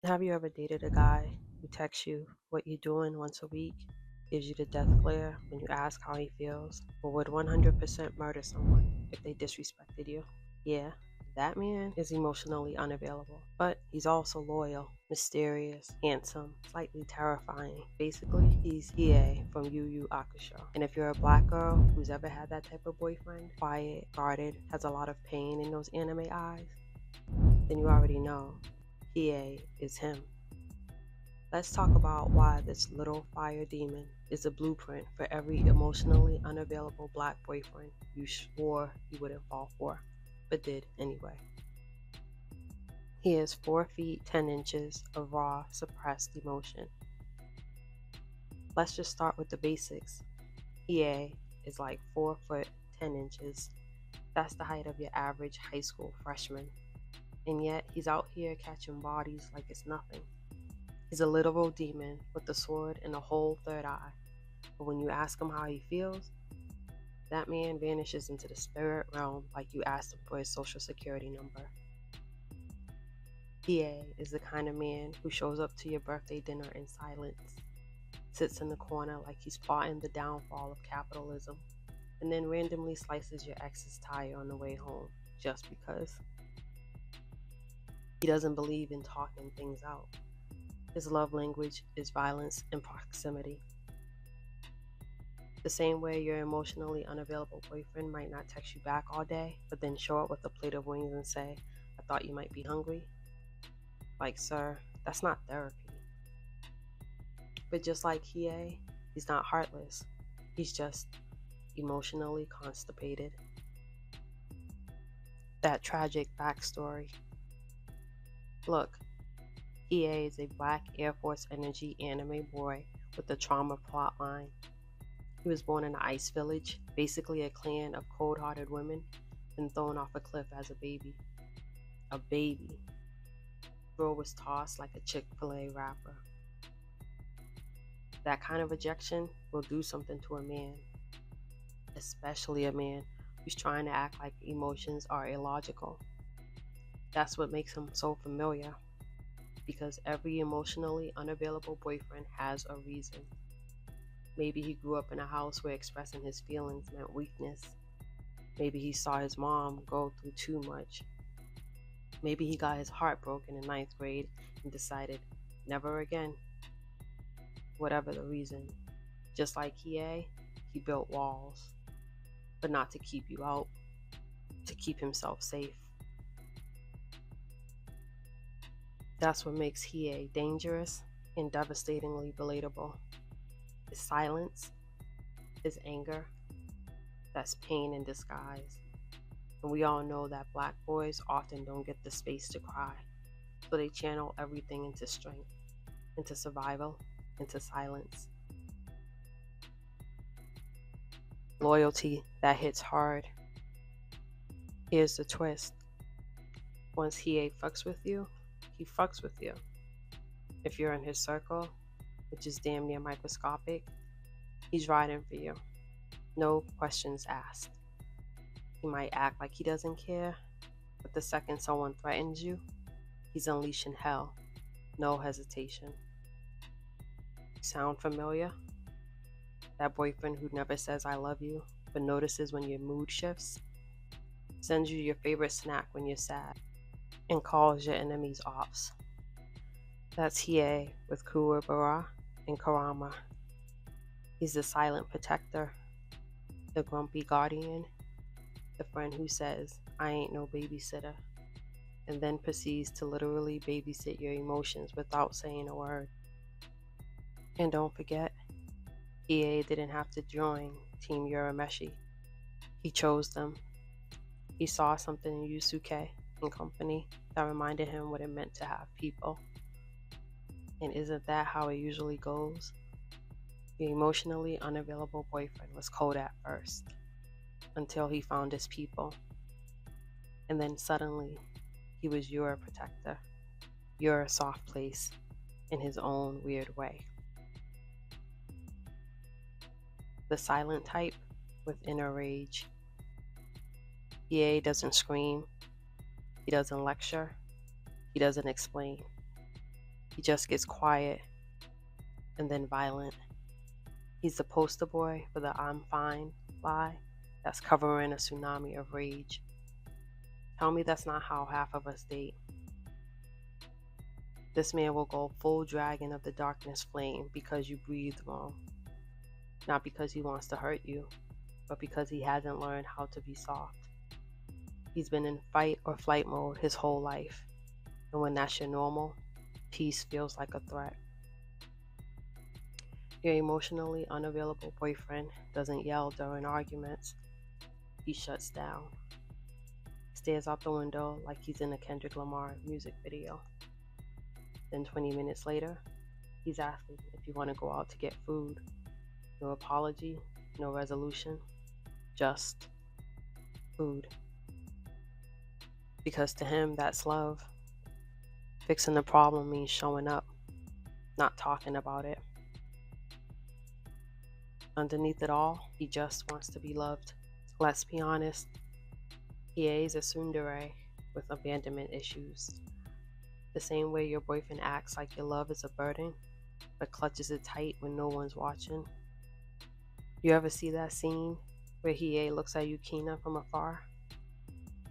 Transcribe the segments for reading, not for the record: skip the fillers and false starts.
Have you ever dated a guy who texts you what you doing once a week, gives you the death glare when you ask how he feels, or would 100% murder someone if they disrespected you? Yeah, that man is emotionally unavailable, but he's also loyal, mysterious, handsome, slightly terrifying. Basically, he's Hiei from Yu Yu Hakusho. And if you're a black girl who's ever had that type of boyfriend, quiet, guarded, has a lot of pain in those anime eyes, then you already know Hiei is him. Let's talk about why this little fire demon is a blueprint for every emotionally unavailable black boyfriend you swore you wouldn't fall for, but did anyway. He is 4 feet 10 inches of raw, suppressed emotion. Let's just start with the basics. EA is like 4 foot 10 inches. That's the height of your average high school freshman. And yet he's out here catching bodies like it's nothing. He's a literal demon with a sword and a whole third eye. But when you ask him how he feels, that man vanishes into the spirit realm like you asked him for his social security number. PA is the kind of man who shows up to your birthday dinner in silence, sits in the corner like he's plotting the downfall of capitalism, and then randomly slices your ex's tire on the way home just because. He doesn't believe in talking things out. His love language is violence and proximity. The same way your emotionally unavailable boyfriend might not text you back all day, but then show up with a plate of wings and say, "I thought you might be hungry." Like, sir, that's not therapy. But just like Hiei, he's not heartless. He's just emotionally constipated. That tragic backstory. Look, Hiei is a black Air Force Energy anime boy with a trauma plotline. He was born in an ice village, basically a clan of cold-hearted women, and thrown off a cliff as a baby. A baby. Bro was tossed like a Chick-fil-A wrapper. That kind of rejection will do something to a man, especially a man who's trying to act like emotions are illogical. That's what makes him so familiar, because every emotionally unavailable boyfriend has a reason. Maybe he grew up in a house where expressing his feelings meant weakness. Maybe he saw his mom go through too much. Maybe he got his heart broken in ninth grade and decided, never again. Whatever the reason, just like Hiei, he built walls, but not to keep you out, to keep himself safe. That's what makes Hiei dangerous and devastatingly relatable. His silence, his anger, that's pain in disguise. And we all know that black boys often don't get the space to cry, so they channel everything into strength, into survival, into silence. Loyalty that hits hard. Here's the twist. Once Hiei fucks with you, he fucks with you. If you're in his circle, which is damn near microscopic, he's riding for you. No questions asked. He might act like he doesn't care, but the second someone threatens you, he's unleashing hell. No hesitation. Sound familiar? That boyfriend who never says I love you, but notices when your mood shifts, sends you your favorite snack when you're sad, and calls your enemies offs. That's Hiei with Kuwabara and Karama. He's the silent protector, the grumpy guardian, the friend who says, "I ain't no babysitter," and then proceeds to literally babysit your emotions without saying a word. And don't forget, EA didn't have to join Team Urameshi. He chose them. He saw something in Yusuke and company that reminded him what it meant to have people. And isn't that how it usually goes? The emotionally unavailable boyfriend was cold at first, until he found his people. And then suddenly, he was your protector, your soft place, in his own weird way. The silent type with inner rage. EA doesn't scream, he doesn't lecture, he doesn't explain. He just gets quiet and then violent. He's the poster boy for the "I'm fine" lie that's covering a tsunami of rage. Tell me that's not how half of us date. This man will go full dragon of the darkness flame because you breathed wrong. Not because he wants to hurt you, but because he hasn't learned how to be soft. He's been in fight or flight mode his whole life, and when that's your normal, peace feels like a threat. Your emotionally unavailable boyfriend doesn't yell during arguments. He shuts down, stares out the window like he's in a Kendrick Lamar music video. Then 20 minutes later, he's asking if you want to go out to get food. No apology, no resolution, just food. Because to him, that's love. Fixing the problem means showing up, not talking about it. Underneath it all, he just wants to be loved. Let's be honest, Hiei is a tsundere with abandonment issues. The same way your boyfriend acts like your love is a burden, but clutches it tight when no one's watching. You ever see that scene where Hiei looks at Yukina from afar?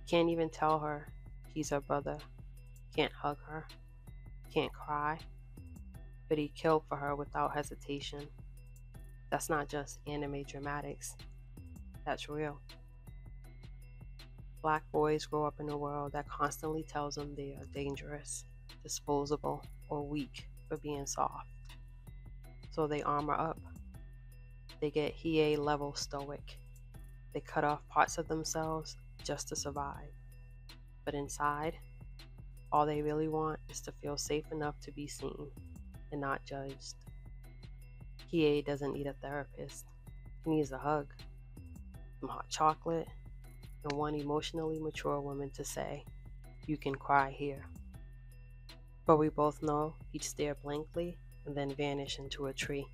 Can't even tell her he's her brother, can't hug her, can't cry, but he killed for her without hesitation. That's not just anime dramatics, that's real. Black boys grow up in a world that constantly tells them they are dangerous, disposable, or weak for being soft. So they armor up. They get Hiei level stoic. They cut off parts of themselves just to survive. But inside, all they really want is to feel safe enough to be seen and not judged. Hiei doesn't need a therapist. He needs a hug, some hot chocolate, and one emotionally mature woman to say, "You can cry here." But we both know he'd stare blankly and then vanish into a tree.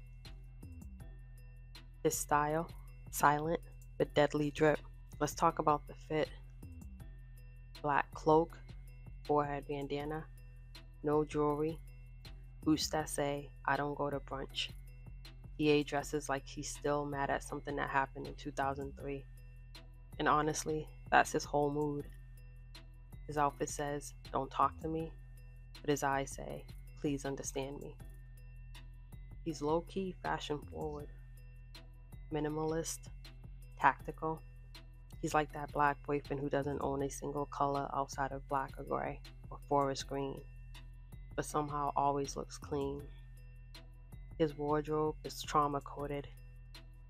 His style, silent but deadly drip. Let's talk about the fit. Black cloak, forehead bandana, no jewelry, boots that say, "I don't go to brunch." Hiei dresses like he's still mad at something that happened in 2003. And honestly, that's his whole mood. His outfit says, "Don't talk to me," but his eyes say, "Please understand me." He's low-key fashion forward, minimalist, tactical. He's like that black boyfriend who doesn't own a single color outside of black or gray or forest green, but somehow always looks clean. His wardrobe is trauma-coded,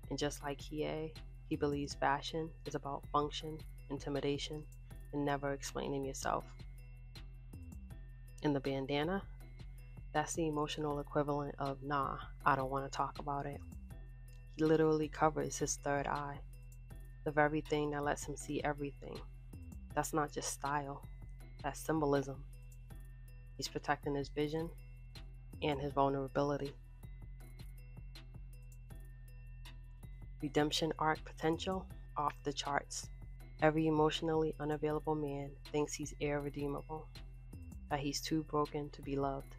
and just like Hiei, he believes fashion is about function, intimidation, and never explaining yourself. In the bandana, that's the emotional equivalent of "nah, I don't want to talk about it." He literally covers his third eye, the very thing that lets him see everything. That's not just style, that's symbolism. He's protecting his vision and his vulnerability. Redemption arc potential off the charts. Every emotionally unavailable man thinks he's irredeemable, that he's too broken to be loved,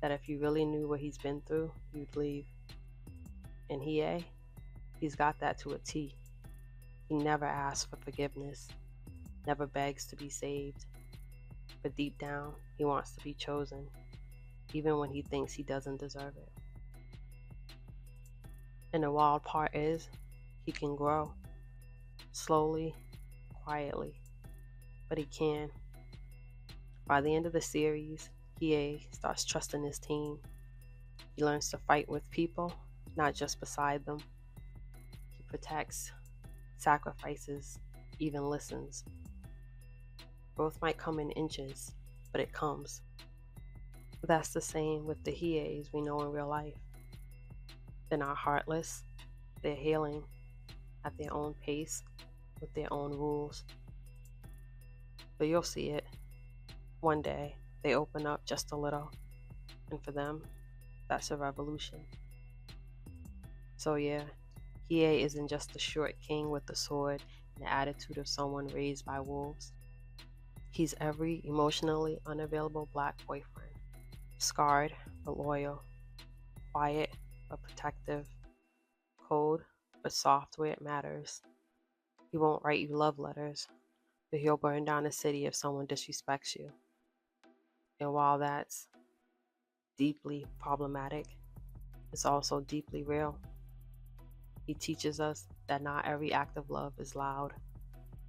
that if you really knew what he's been through, you'd leave. And Hiei, he's got that to a T. He never asks for forgiveness, never begs to be saved, but deep down, he wants to be chosen, even when he thinks he doesn't deserve it. And the wild part is, he can grow, slowly, quietly, but he can. By the end of the series, Hiei starts trusting his team. He learns to fight with people, not just beside them. He protects, sacrifices, even listens. Growth might come in inches, but it comes. That's the same with the Hieis we know in real life. They're not heartless, they're healing at their own pace, with their own rules. But you'll see it. One day, they open up just a little, and for them, that's a revolution. So yeah, Hiei isn't just a short king with a sword and the attitude of someone raised by wolves. He's every emotionally unavailable black boyfriend, Scarred but loyal, quiet but protective, cold but soft where it matters. He won't write you love letters, but he'll burn down a city if someone disrespects you. And while that's deeply problematic, it's also deeply real. He teaches us that not every act of love is loud.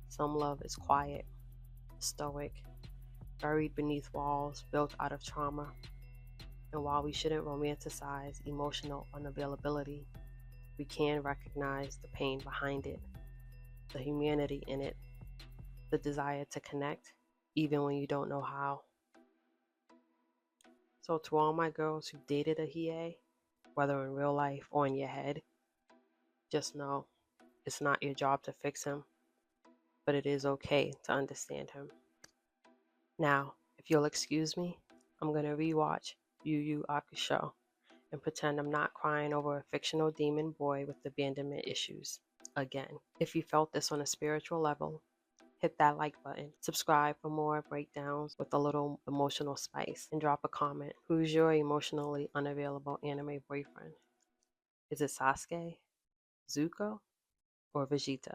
Some love is quiet, stoic, buried beneath walls built out of trauma. And while we shouldn't romanticize emotional unavailability, we can recognize the pain behind it, the humanity in it, the desire to connect, even when you don't know how. So to all my girls who dated a Hiei, whether in real life or in your head, just know it's not your job to fix him, but it is okay to understand him. Now, if you'll excuse me, I'm going to rewatch Yu Yu Hakusho and pretend I'm not crying over a fictional demon boy with abandonment issues again. If you felt this on a spiritual level, hit that like button, subscribe for more breakdowns with a little emotional spice, and drop a comment. Who's your emotionally unavailable anime boyfriend? Is it Sasuke, Zuko, or Vegeta?